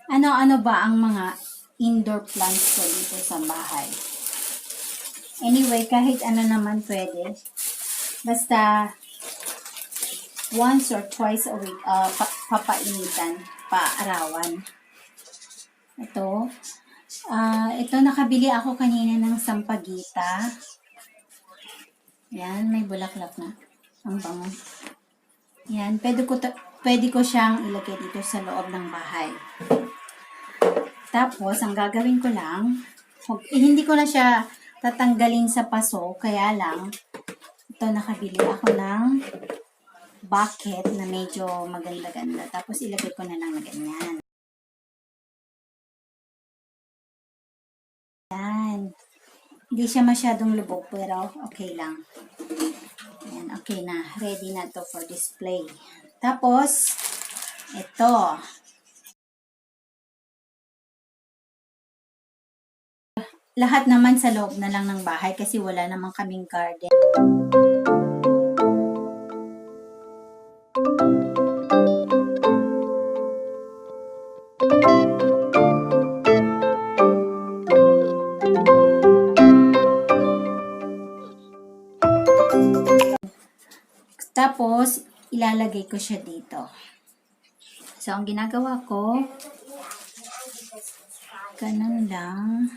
Ano-ano ba ang mga indoor plants ko dito sa bahay? Anyway, kahit ano naman pwede. Basta once or twice a week, papainitan, paarawan. Ito nakabili ako kanina ng sampagita. Yan, may bulaklak na. Ang bango. Yan, pwede ko siyang ilagay dito sa loob ng bahay. Tapos, ang gagawin ko lang, hindi ko na siya tatanggalin sa paso, kaya lang, ito nakabili ako ng bucket na medyo maganda-ganda. Tapos, ilagay ko na lang na ganyan. Yan. Hindi siya masyadong lubog, pero okay lang. Yan, okay na. Ready na to for display. Tapos, ito. Lahat naman sa loob na lang ng bahay kasi wala namang kaming garden. Tapos, ilalagay ko siya dito. So, ang ginagawa ko, ganun lang.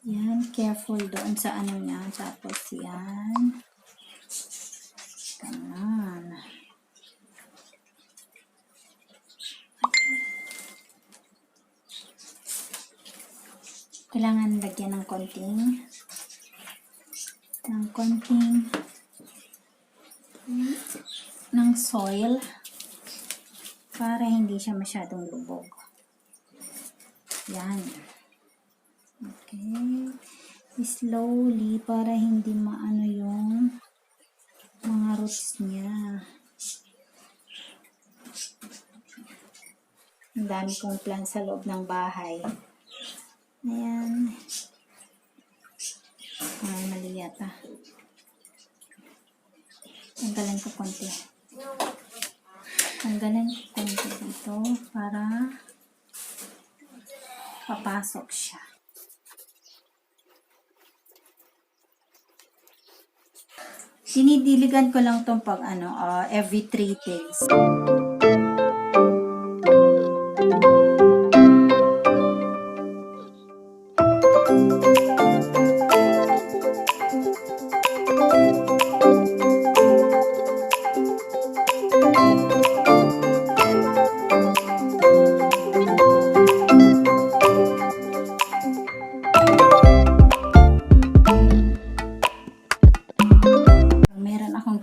Yan, careful doon sa ano niya. Tapos yan. Ganun. Kailangan lagyan ng konting ng soil para hindi siya masyadong lubog. Yan. Okay. Slowly para hindi maano yung mga roots niya. Ang dami kong plants sa loob ng bahay. Ayan. Ay, mali yata. Tanggalan ko konti. Tanggalan ko konti dito para papasok siya. Dinidiligan ko lang tong pag every 3 days.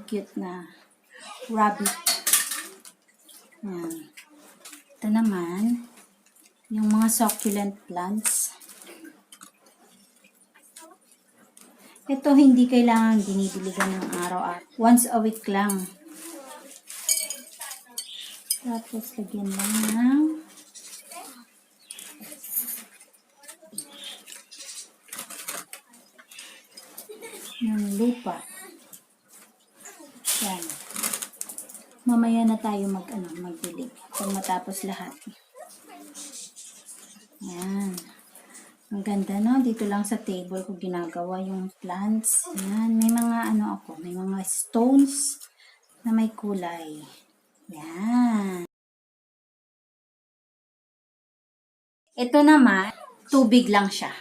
Cute na rabbit. Yan. Ito naman, yung mga succulent plants. Ito hindi kailangan dinidiligan ng araw-araw. Once a week lang. Tapos lagyan lang ng lupa. Yan. Mamaya na tayo magdilig. Pag matapos lahat. Yan. Ang ganda, no? Dito lang sa table ko ginagawa yung plants. Yan. May mga may mga stones na may kulay. Yan. Ito naman, tubig lang siya.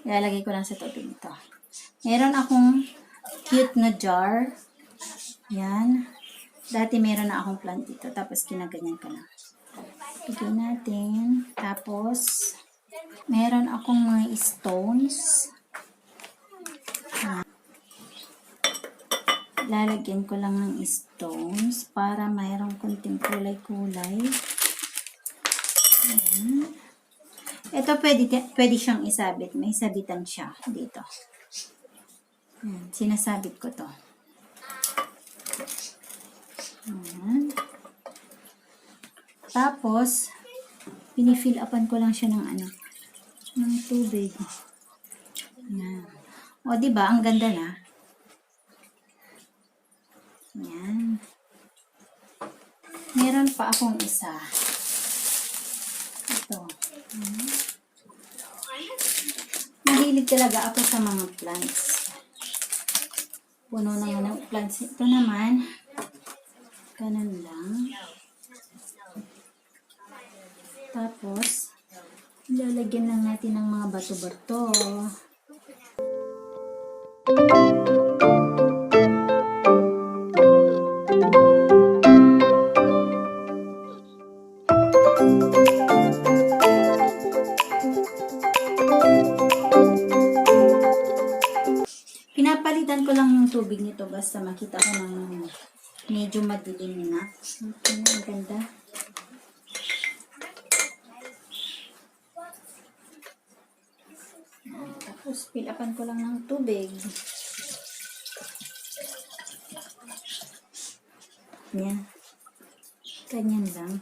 Ilalagay ko lang sa tubig ito. Meron akong cute na jar. Yan. Dati meron na akong plant dito. Tapos kinaganyan ko lang. Lagyan natin. Tapos, meron akong mga stones. Lalagyan ko lang ng stones para mayroong kunting kulay-kulay. Ito pwede siyang isabit. May sabitan siya dito. Ayan, sinasabit ko to. Ayan. Tapos, pinifill upan ko lang siya ng ng tubig. Ayan. O, diba? Ang ganda na. Ayan. Meron pa akong isa. Ito. Ayan. Mahilig talaga ako sa mga plants. Puno na ng plants. Ito naman, ganun lang. Tapos, lalagyan lang natin ng mga bato-bato. Pinapalitan ko lang yung tubig nito basta makita ko ng medyo madilim na. Okay, ang ganda. Tapos, pilapan ko lang ng tubig. Yan. Ganyan lang.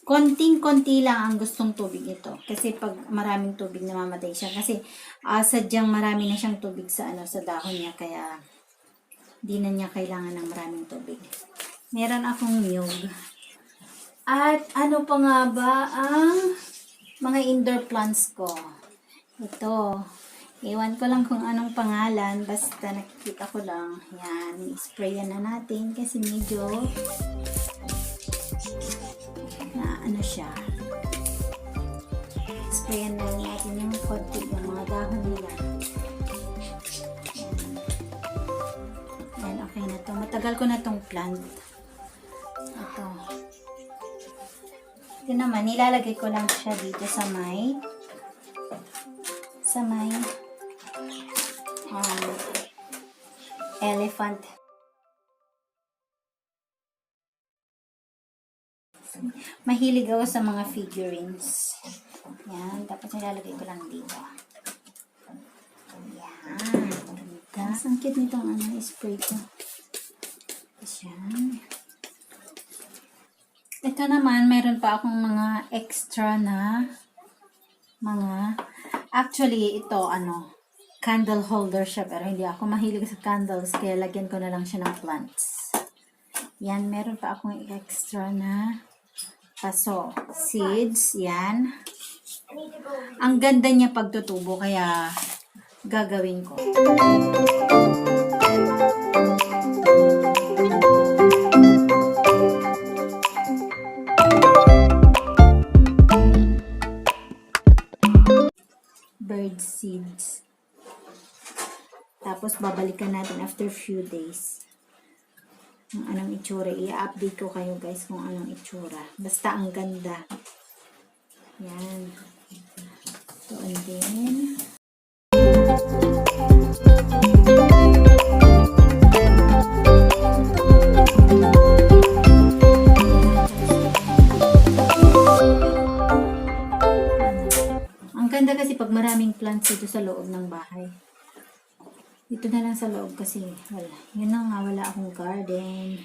Konting-konti lang ang gustong tubig ito. Kasi pag maraming tubig, namamatay siya. Kasi sadyang marami na siyang tubig sa sa dahon niya. Kaya, di na niya kailangan ng maraming tubig. Meron akong niyog. At ano pa nga ba ang mga indoor plants ko? Ito. Iwan ko lang kung anong pangalan. Basta nakikita ko lang. Yan. Sprayan na natin. Kasi medyo na siya. Sprayan na natin yung konti. Yung mga dahon nila. Yan. Okay na to. Matagal ko na tong plant. Ito. Ito naman. Nilalagay ko lang siya dito sa may elephant. Mahilig ako sa mga figurines. Yan. Tapos nilalagay ko lang dito. Yan. Ganda. Ang cute nitong spray ko. Yan. Ito naman, meron pa akong mga extra na actually, ito, candle holder siya, pero hindi ako mahilig sa candles, kaya lagyan ko na lang siya ng plants. Yan, meron pa akong extra na paso. Seeds, yan. Ang ganda niya pagtutubo, kaya gagawin ko. Bird seeds. Tapos, babalikan natin after few days. Kung anong itsura. I-update ko kayo guys kung anong itsura. Basta ang ganda. Yan. Ito din. Ang ganda kasi pag maraming plants dito sa loob ng bahay. Dito na lang sa loob kasi wala. Yun na nga, wala akong garden.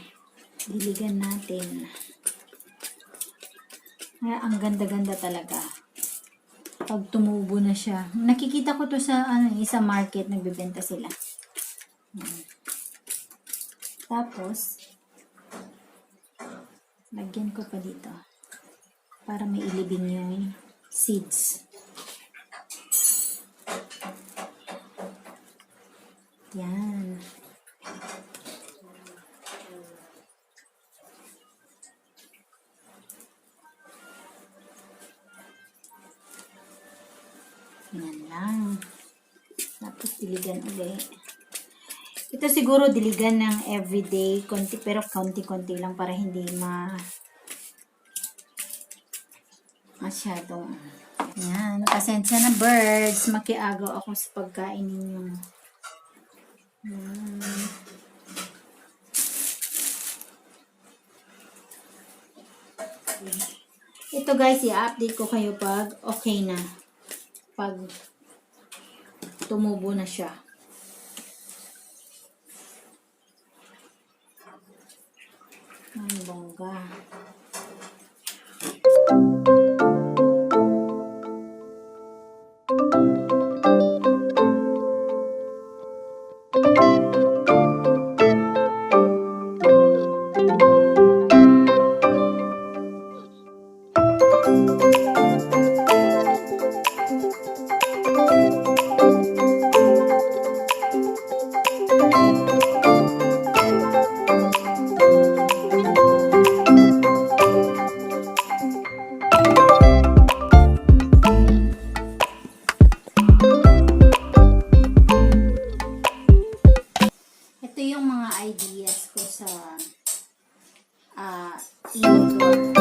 Diligan natin. Kaya ang ganda-ganda talaga. Pag tumubo na siya. Nakikita ko to sa sa market, nagbebenta sila. Tapos, lagyan ko pa dito. Para may ilibing yung seeds. Yan. Yan lang. Tapos diligan ulit. Ito siguro diligan ng everyday, konti pero konti-konti lang para hindi masyadong. Yan, pasensya na birds, makiagaw ako sa pagkain ninyo. Ito guys, i-update ko kayo pag okay na. Pag tumubo na siya. Ang bongga. Ito yung mga ideas ko sa indoor.